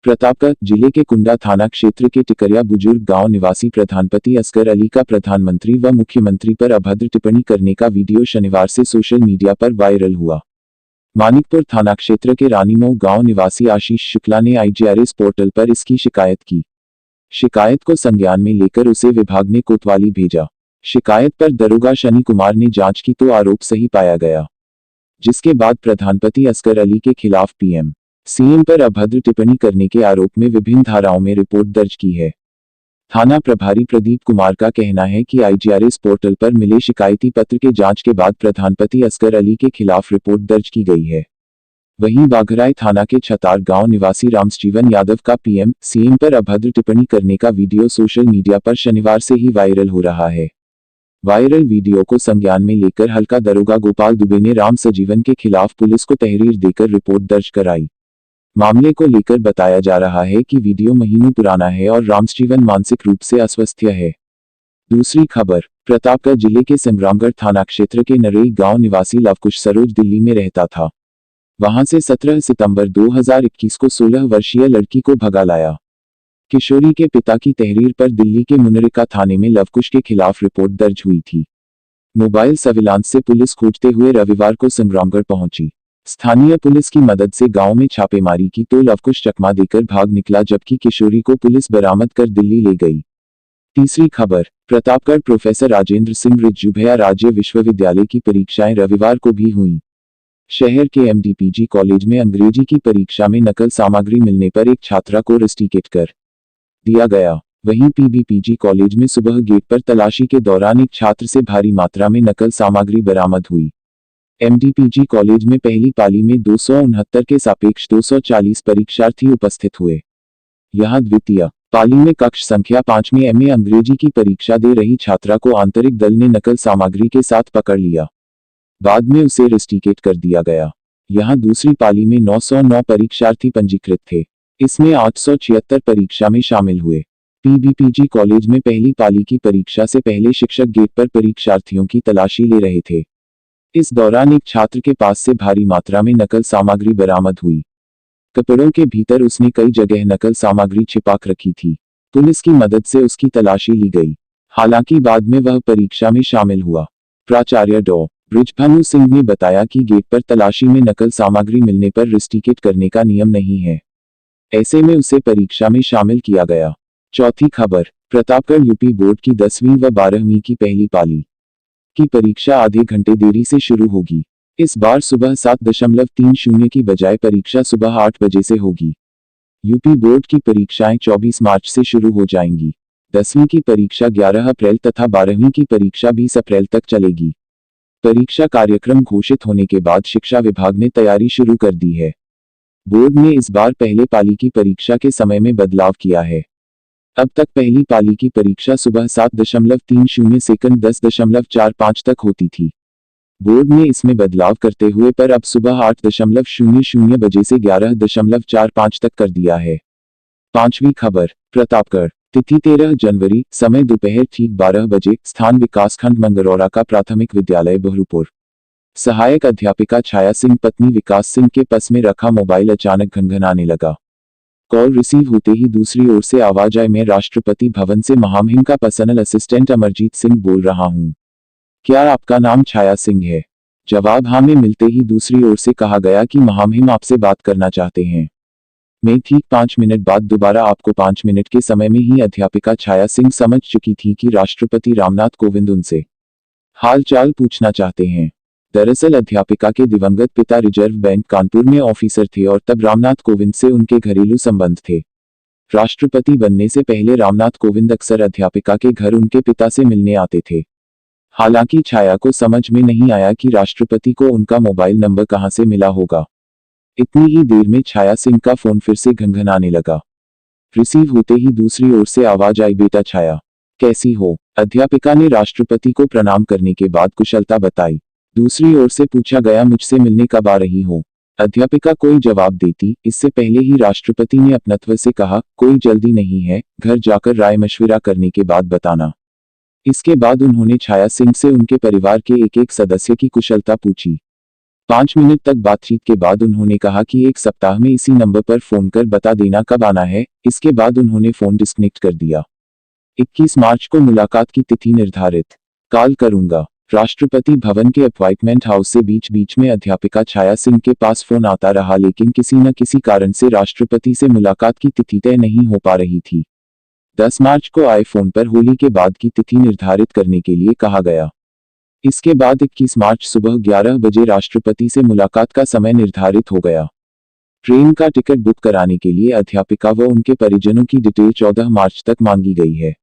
प्रतापगढ़ जिले के कुंडा थाना क्षेत्र के टिकरिया बुजुर्ग गांव निवासी प्रधानपति असगर अली का प्रधानमंत्री व मुख्यमंत्री पर अभद्र टिप्पणी करने का वीडियो शनिवार से सोशल मीडिया पर वायरल हुआ। मानिकपुर थाना क्षेत्र के रानीमऊ गांव निवासी आशीष शुक्ला ने IGRS पोर्टल पर इसकी शिकायत की। शिकायत को संज्ञान में लेकर उसे विभाग ने कोतवाली भेजा। शिकायत पर दरोगा शनि कुमार ने जांच की तो आरोप सही पाया गया, जिसके बाद प्रधानपति असगर अली के खिलाफ PM CM पर अभद्र टिप्पणी करने के आरोप में विभिन्न धाराओं में रिपोर्ट दर्ज की है। थाना प्रभारी प्रदीप कुमार का कहना है कि IGRS पोर्टल पर मिले शिकायती पत्र के जांच के बाद प्रधानपति असगर अली के खिलाफ रिपोर्ट दर्ज की गई है। वहीं बाघराय थाना के छतार गांव निवासी रामजीवन यादव का PM CM पर अभद्र टिप्पणी करने का वीडियो सोशल मीडिया पर शनिवार से ही वायरल हो रहा है। वायरल वीडियो को संज्ञान में लेकर हल्का दरोगा गोपाल दुबे ने राम सजीवन के खिलाफ पुलिस को तहरीर देकर रिपोर्ट दर्ज कराई। मामले को लेकर बताया जा रहा है कि वीडियो महीनों पुराना है और रामजीवन मानसिक रूप से अस्वस्थ है। दूसरी खबर, प्रतापगढ़ जिले के संग्रामगढ़ थाना क्षेत्र के नरेई गांव निवासी लवकुश सरोज दिल्ली में रहता था। वहां से 17 सितंबर 2021 को 16 वर्षीय लड़की को भगा लाया। किशोरी के पिता की तहरीर पर दिल्ली के मुनरिका थाने में लवकुश के खिलाफ रिपोर्ट दर्ज हुई थी। मोबाइल सर्विलांस से पुलिस खोजते हुए रविवार को संग्रामगढ़ पहुंची। स्थानीय पुलिस की मदद से गांव में छापेमारी की तो लवकुश चकमा देकर भाग निकला, जबकि किशोरी को पुलिस बरामद कर दिल्ली ले गई। तीसरी खबर, प्रतापगढ़ प्रोफेसर राजेंद्र सिंह रिज्जूभैया राज्य विश्वविद्यालय की परीक्षाएं रविवार को भी हुई। शहर के MDPG कॉलेज में अंग्रेजी की परीक्षा में नकल सामग्री मिलने पर एक छात्रा को रस्टिकेट कर दिया गया। वहीं PBPG कॉलेज में सुबह गेट पर तलाशी के दौरान एक छात्र से भारी मात्रा में नकल सामग्री बरामद हुई। MDPG कॉलेज में पहली पाली में 269 के सापेक्ष 240 परीक्षार्थी उपस्थित हुए। यहां द्वितीय पाली में कक्ष संख्या 5 में MA अंग्रेजी की परीक्षा दे रही छात्रा को आंतरिक दल ने नकल सामग्री के साथ पकड़ लिया। बाद में उसे रस्टिकेट कर दिया गया। यहां दूसरी पाली में 909 परीक्षार्थी पंजीकृत थे। इसमें 876 परीक्षा में शामिल हुए। PBPG कॉलेज में पहली पाली की परीक्षा से पहले शिक्षक गेट पर परीक्षार्थियों की तलाशी ले रहे थे। इस दौरान एक छात्र के पास से भारी मात्रा में नकल सामग्री बरामद हुई। कपड़ों के भीतर उसने कई जगह नकल सामग्री छिपाक रखी थी। पुलिस की मदद से उसकी तलाशी ली गई। हालांकि बाद में वह परीक्षा में शामिल हुआ। प्राचार्य डॉ. बृजभानु सिंह ने बताया कि गेट पर तलाशी में नकल सामग्री मिलने पर रस्टिकेट करने का नियम नहीं है। ऐसे में उसे परीक्षा में शामिल किया गया। चौथी खबर, प्रतापगढ़ UP बोर्ड की 10वीं व 12वीं की पहली पाली की परीक्षा आधे घंटे देरी से शुरू होगी। इस बार सुबह 7:30 की बजाय परीक्षा सुबह 8 बजे से होगी। UP बोर्ड की परीक्षाएं 24 मार्च से शुरू हो जाएंगी। 10वीं की परीक्षा 11 अप्रैल तथा 12वीं की परीक्षा 20 अप्रैल तक चलेगी। परीक्षा कार्यक्रम घोषित होने के बाद शिक्षा विभाग ने तैयारी शुरू कर दी है। बोर्ड ने इस बार पहले पाली की परीक्षा के समय में बदलाव किया है। अब तक पहली पाली की परीक्षा सुबह 7:30 से 10:45 तक होती थी। बोर्ड ने इसमें बदलाव करते हुए पर अब सुबह 8:00 बजे से 11:45 तक कर दिया है। पांचवी खबर, प्रतापगढ़ तिथि 13 जनवरी, समय दोपहर ठीक 12 बजे, स्थान विकासखंड मंगरौरा का प्राथमिक विद्यालय बहरूपुर। सहायक अध्यापिका छाया सिंह पत्नी विकास सिंह के पास में रखा मोबाइल अचानक घनघनाने लगा। कॉल रिसीव होते ही दूसरी ओर से आवाज आई, मैं राष्ट्रपति भवन से महामहिम का पर्सनल असिस्टेंट अमरजीत सिंह बोल रहा हूं। क्या आपका नाम छाया सिंह है? जवाब हाँ में मिलते ही दूसरी ओर से कहा गया कि महामहिम आपसे बात करना चाहते हैं। मैं ठीक 5 मिनट बाद दोबारा आपको 5 मिनट के समय में ही अध्यापिका छाया सिंह समझ चुकी थी कि राष्ट्रपति रामनाथ कोविंद उनसे हाल चाल पूछना चाहते हैं। दरअसल अध्यापिका के दिवंगत पिता रिजर्व बैंक कानपुर में ऑफिसर थे और तब रामनाथ कोविंद से उनके घरेलू संबंध थे। राष्ट्रपति बनने से पहले रामनाथ कोविंद अक्सर अध्यापिका के घर उनके पिता से मिलने आते थे। हालांकि छाया को समझ में नहीं आया कि राष्ट्रपति को उनका मोबाइल नंबर कहां से मिला होगा। इतनी ही देर में छाया सिंह का फोन फिर से घनघनाने लगा। रिसीव होते ही दूसरी ओर से आवाज आई, बेटा छाया, कैसी हो? अध्यापिका ने राष्ट्रपति को प्रणाम करने के बाद कुशलता बताई। दूसरी ओर से पूछा गया, मुझसे मिलने कब आ रही हो? अध्यापिका कोई जवाब देती, इससे पहले ही राष्ट्रपति ने अपनत्व से कहा, कोई जल्दी नहीं है, घर जाकर राय मशविरा करने के बाद बताना। इसके बाद उन्होंने छाया सिंह से उनके परिवार के एक एक सदस्य की कुशलता पूछी। 5 मिनट तक बातचीत के बाद उन्होंने कहा कि एक सप्ताह में इसी नंबर पर फोन कर बता देना कब आना है। इसके बाद उन्होंने फोन डिस्कनेक्ट कर दिया। 21 मार्च को मुलाकात की तिथि निर्धारित। कॉल करूंगा। राष्ट्रपति भवन के अपॉइंटमेंट हाउस से बीच बीच में अध्यापिका छाया सिंह के पास फोन आता रहा, लेकिन किसी न किसी कारण से राष्ट्रपति से मुलाकात की तिथि तय नहीं हो पा रही थी। 10 मार्च को आए फोन पर होली के बाद की तिथि निर्धारित करने के लिए कहा गया। इसके बाद 21 मार्च सुबह 11 बजे राष्ट्रपति से मुलाकात का समय निर्धारित हो गया। ट्रेन का टिकट बुक कराने के लिए अध्यापिका व उनके परिजनों की डिटेल 14 मार्च तक मांगी गई है।